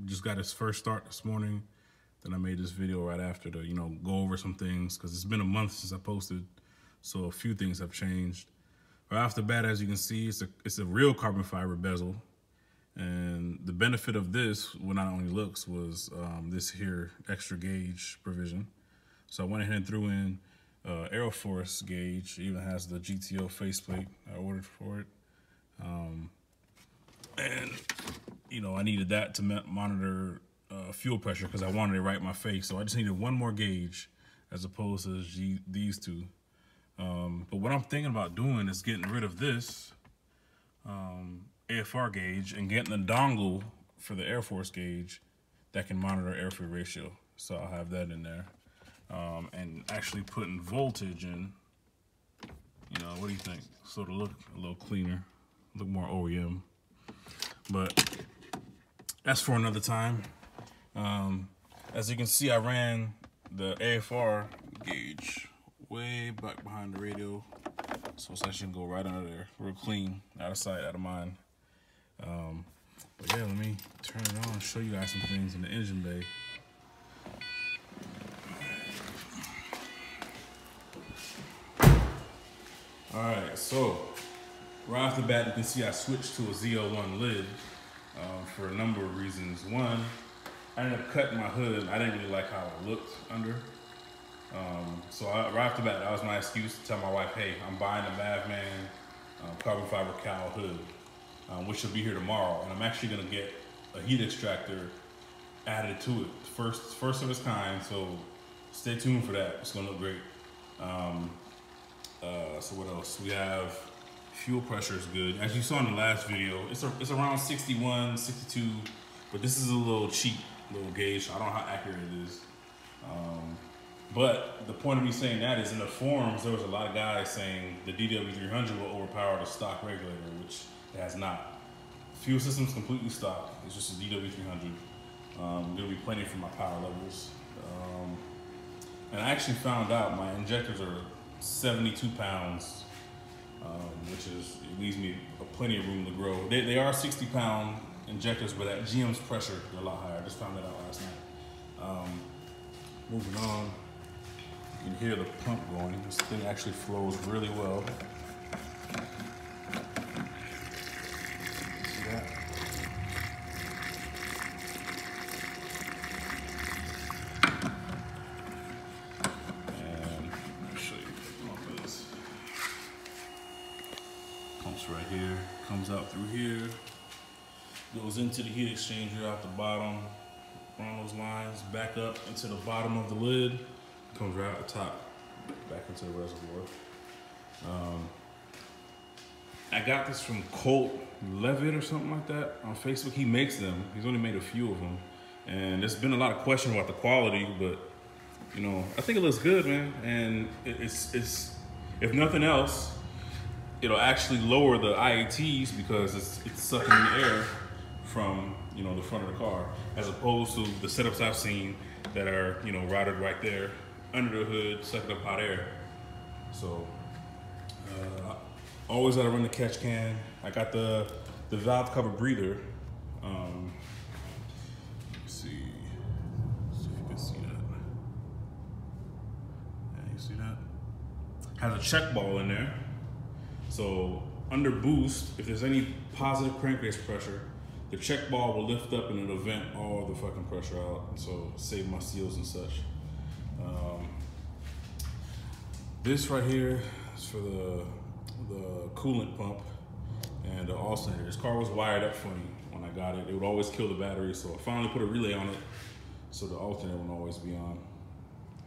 just got his first start this morning. Then I made this video right after to, go over some things because it's been a month since I posted. So a few things have changed. Right off the bat, as you can see, it's a real carbon fiber bezel. And the benefit of this, well, not only looks, was this here extra gauge provision. So I went ahead and threw in Aeroforce gauge. It even has the GTO faceplate I ordered for it. And, I needed that to monitor fuel pressure because I wanted it right in my face. So I just needed one more gauge as opposed to these two. But what I'm thinking about doing is getting rid of this AFR gauge and getting a dongle for the Airforce gauge that can monitor air-fuel ratio. So I'll have that in there. And actually putting voltage in, what do you think? So it'll look a little cleaner, look more OEM. But that's for another time. As you can see, I ran the AFR gauge way back behind the radio. So it's actually gonna go right under there, real clean, out of sight, out of mind. But yeah, let me turn it on and show you guys some things in the engine bay. All right, so right off the bat, you can see I switched to a Z01 lid for a number of reasons. One, I ended up cutting my hood. I didn't really like how it looked under. So right off the bat, that was my excuse to tell my wife, hey, I'm buying a Maverick Man carbon fiber cowl hood, which will be here tomorrow. And I'm actually gonna get a heat extractor added to it. First of its kind, so stay tuned for that. It's gonna look great. So what else? We have fuel pressure is good. As you saw in the last video, it's around 61, 62, but this is a little cheap little gauge. So I don't know how accurate it is. But the point of me saying that is in the forums, there was a lot of guys saying the DW300 will overpower the stock regulator, which it has not. Fuel system's completely stock. It's just a DW300. There'll be plenty for my power levels. And I actually found out my injectors are 72 pounds, which it leaves me plenty of room to grow. They are 60-pound injectors, but at GM's pressure, they're a lot higher. I just found that out last night. Moving on. You can hear the pump going. This thing actually flows really well. See that? And let me show you the pump is. Pumps right here, comes out through here, goes into the heat exchanger out the bottom, along those lines, back up into the bottom of the lid, comes right out the top, back into the reservoir. I got this from Colt Levitt or something like that on Facebook. He makes them. He's only made a few of them. And there's been a lot of question about the quality, but I think it looks good, man. And it's if nothing else, it'll actually lower the IATs because it's sucking the air from the front of the car, as opposed to the setups I've seen that are routed right there under the hood, sucking up hot air. So always gotta run the catch can. I got the valve cover breather. Let's see if you can see that. Yeah, you see that? Has a check ball in there. So under boost, if there's any positive crankcase pressure, the check ball will lift up and it'll vent all the fucking pressure out, so save my seals and such. This right here is for the coolant pump and the alternator. This car was wired up funny when I got it. It would always kill the battery, so I finally put a relay on it so the alternator would always be on.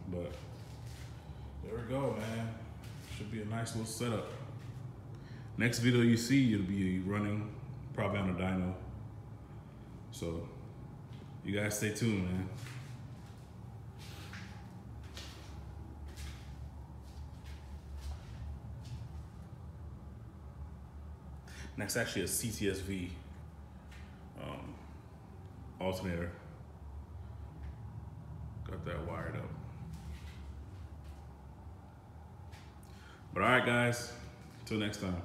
But there we go, man. Should be a nice little setup. Next video you see, it'll be running probably on a dyno. So you guys stay tuned, man. And that's actually a CTSV alternator. Got that wired up. But all right, guys, until next time.